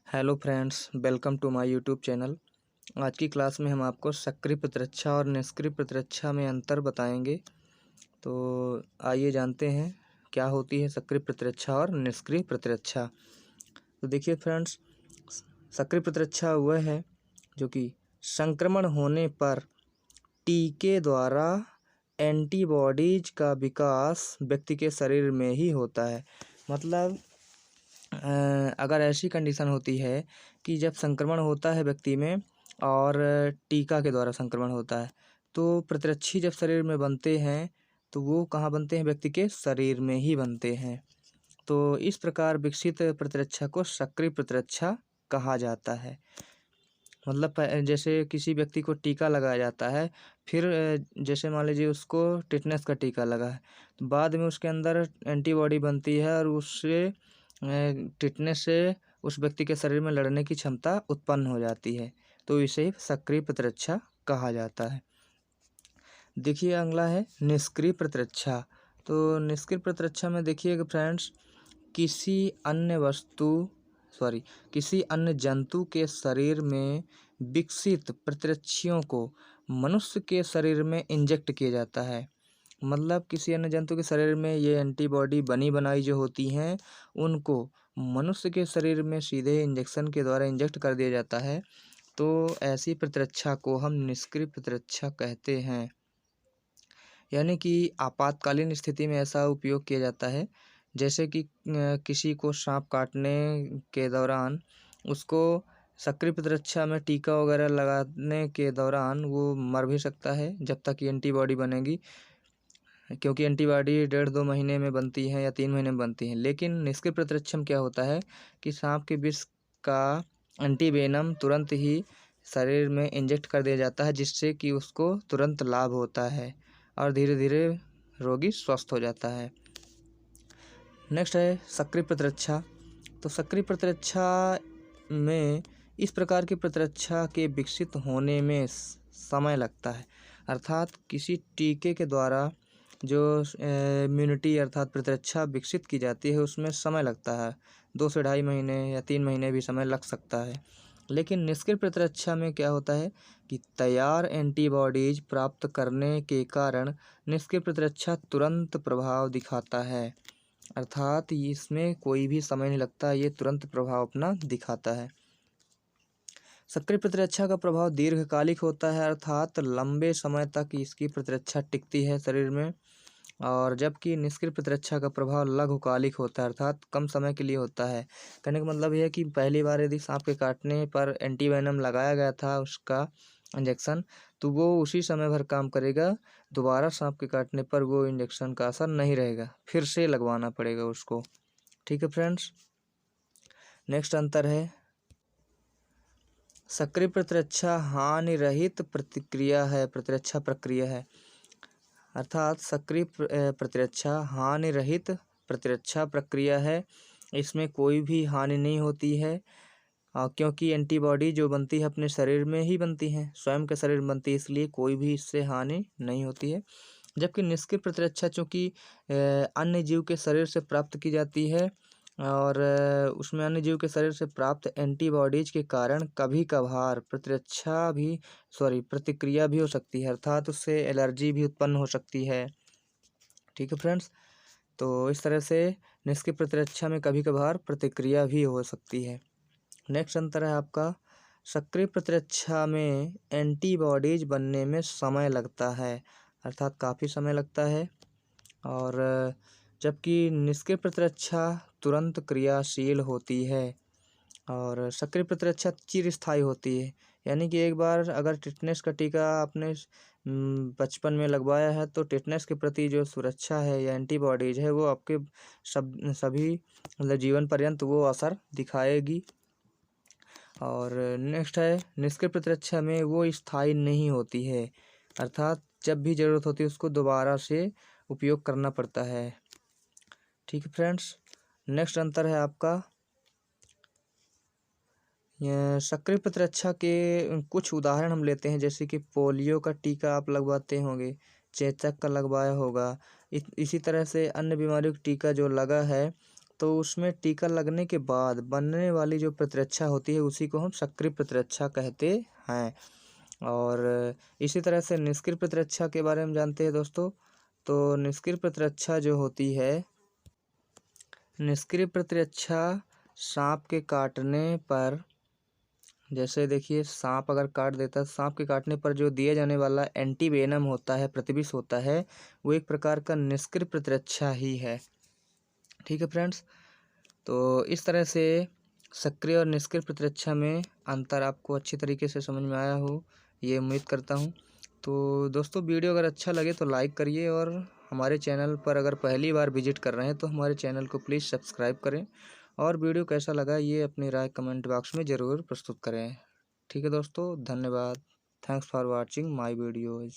Hello friends, welcome to my YouTube channel. आज की class में हम आपको सक्रिय प्रतिरक्षा और निष्क्रिय प्रतिरक्षा में अंतर बताएंगे। तो आइए जानते हैं क्या होती है सक्रिय प्रतिरक्षा और निष्क्रिय प्रतिरक्षा। तो देखिए फ्रेंड्स, सक्रिय प्रतिरक्षा वह है जो कि संक्रमण होने पर टीके द्वारा एंटीबॉडीज का विकास व्यक्ति के शरीर में ही होता है। मतलब अगर ऐसी कंडीशन होती है कि जब संक्रमण होता है व्यक्ति में और टीका के द्वारा संक्रमण होता है, तो प्रतिरक्षी जब शरीर में बनते हैं तो वो कहाँ बनते हैं? व्यक्ति के शरीर में ही बनते हैं। तो इस प्रकार विकसित प्रतिरक्षा को सक्रिय प्रतिरक्षा कहा जाता है। मतलब जैसे किसी व्यक्ति को टीका लगाया जाता है, फिर जैसे मान लीजिए उसको टिटनेस का टीका लगा है, तो बाद में उसके अंदर एंटीबॉडी बनती है और उससे टिटनेस से उस व्यक्ति के शरीर में लड़ने की क्षमता उत्पन्न हो जाती है। तो इसे सक्रिय प्रतिरक्षा कहा जाता है। देखिए अगला है निष्क्रिय प्रतिरक्षा। तो निष्क्रिय प्रतिरक्षा में देखिएगा फ्रेंड्स, किसी अन्य जंतु के शरीर में विकसित प्रतिरक्षियों को मनुष्य के शरीर में इंजेक्ट किया जाता है। मतलब किसी अन्य जंतु के शरीर में ये एंटीबॉडी बनी बनाई जो होती हैं, उनको मनुष्य के शरीर में सीधे इंजेक्शन के द्वारा इंजेक्ट कर दिया जाता है। तो ऐसी प्रतिरक्षा को हम निष्क्रिय प्रतिरक्षा कहते हैं। यानी कि आपातकालीन स्थिति में ऐसा उपयोग किया जाता है, जैसे कि किसी को सांप काटने के दौरान उसको सक्रिय प्रतिरक्षा में टीका वगैरह लगाने के दौरान वो मर भी सकता है जब तक ये एंटीबॉडी बनेगी, क्योंकि एंटीबॉडी 1.5-2 महीने में बनती है या 3 महीने में बनती है। लेकिन निष्क्रिय प्रतिरक्षा में क्या होता है कि सांप के विष का एंटीवेनम तुरंत ही शरीर में इंजेक्ट कर दिया जाता है, जिससे कि उसको तुरंत लाभ होता है और धीरे धीरे रोगी स्वस्थ हो जाता है। नेक्स्ट है सक्रिय प्रतिरक्षा। तो सक्रिय प्रतिरक्षा में इस प्रकार की प्रतिरक्षा के विकसित होने में समय लगता है। अर्थात किसी टीके के द्वारा जो इम्यूनिटी अर्थात प्रतिरक्षा विकसित की जाती है उसमें समय लगता है, 2 से 2.5 महीने या 3 महीने भी समय लग सकता है। लेकिन निष्क्रिय प्रतिरक्षा में क्या होता है कि तैयार एंटीबॉडीज प्राप्त करने के कारण निष्क्रिय प्रतिरक्षा तुरंत प्रभाव दिखाता है। अर्थात इसमें कोई भी समय नहीं लगता, ये तुरंत प्रभाव अपना दिखाता है। सक्रिय प्रतिरक्षा का प्रभाव दीर्घकालिक होता है, अर्थात लंबे समय तक इसकी प्रतिरक्षा टिकती है शरीर में। और जबकि निष्क्रिय प्रतिरक्षा का प्रभाव लघुकालिक होता है, अर्थात कम समय के लिए होता है। कहने का मतलब यह है कि पहली बार यदि सांप के काटने पर एंटीवेनम लगाया गया था उसका इंजेक्शन, तो वो उसी समय भर काम करेगा। दोबारा सांप के काटने पर वो इंजेक्शन का असर नहीं रहेगा, फिर से लगवाना पड़ेगा उसको। ठीक है फ्रेंड्स। नेक्स्ट अंतर है सक्रिय प्रतिरक्षा हानि रहित प्रतिरक्षा प्रक्रिया है। अर्थात सक्रिय प्रतिरक्षा हानि रहित प्रतिरक्षा प्रक्रिया है। इसमें कोई भी हानि नहीं होती है, क्योंकि एंटीबॉडी जो बनती है अपने शरीर में ही बनती है, स्वयं के शरीर में बनती है, इसलिए कोई भी इससे हानि नहीं होती है। जबकि निष्क्रिय प्रतिरक्षा चूँकि अन्य जीव के शरीर से प्राप्त की जाती है और उसमें अन्य जीव के शरीर से प्राप्त एंटीबॉडीज के कारण कभी कभार प्रतिक्रिया भी हो सकती है, अर्थात उससे एलर्जी भी उत्पन्न हो सकती है। ठीक है फ्रेंड्स। तो इस तरह से निष्क्रिय प्रतिरक्षा में कभी कभार प्रतिक्रिया भी हो सकती है। नेक्स्ट अंतर है आपका, सक्रिय प्रतिरक्षा में एंटीबॉडीज बनने में समय लगता है, अर्थात काफ़ी समय लगता है। और जबकि निष्क्रिय प्रतिरक्षा तुरंत क्रियाशील होती है और सक्रिय प्रतिरक्षा चिरस्थायी होती है। यानी कि एक बार अगर टिटनेस का टीका आपने बचपन में लगवाया है तो टिटनेस के प्रति जो सुरक्षा है या एंटीबॉडीज है वो आपके सभी मतलब जीवन पर्यंत वो असर दिखाएगी। और नेक्स्ट है निष्क्रिय प्रतिरक्षा में वो स्थायी नहीं होती है, अर्थात जब भी ज़रूरत होती है उसको दोबारा से उपयोग करना पड़ता है। ठीक है फ्रेंड्स। नेक्स्ट अंतर है आपका सक्रिय प्रतिरक्षा के कुछ उदाहरण हम लेते हैं, जैसे कि पोलियो का टीका आप लगवाते होंगे, चेचक का लगवाया होगा। इसी तरह से अन्य बीमारियों का टीका जो लगा है तो उसमें टीका लगने के बाद बनने वाली जो प्रतिरक्षा होती है उसी को हम सक्रिय प्रतिरक्षा कहते हैं। और इसी तरह से निष्क्रिय प्रतिरक्षा के बारे में जानते हैं दोस्तों। तो निष्क्रिय प्रतिरक्षा जो होती है, निष्क्रिय प्रतिरक्षा सांप के काटने पर, जैसे देखिए सांप अगर काट देता है, सांप के काटने पर जो दिया जाने वाला एंटीवेनम होता है, प्रतिविष होता है, वो एक प्रकार का निष्क्रिय प्रतिरक्षा ही है। ठीक है फ्रेंड्स, तो इस तरह से सक्रिय और निष्क्रिय प्रतिरक्षा में अंतर आपको अच्छी तरीके से समझ में आया हो, ये उम्मीद करता हूँ। तो दोस्तों वीडियो अगर अच्छा लगे तो लाइक करिए, और हमारे चैनल पर अगर पहली बार विजिट कर रहे हैं तो हमारे चैनल को प्लीज़ सब्सक्राइब करें, और वीडियो कैसा लगा ये अपनी राय कमेंट बॉक्स में ज़रूर प्रस्तुत करें। ठीक है दोस्तों, धन्यवाद। Thanks for watching my videos.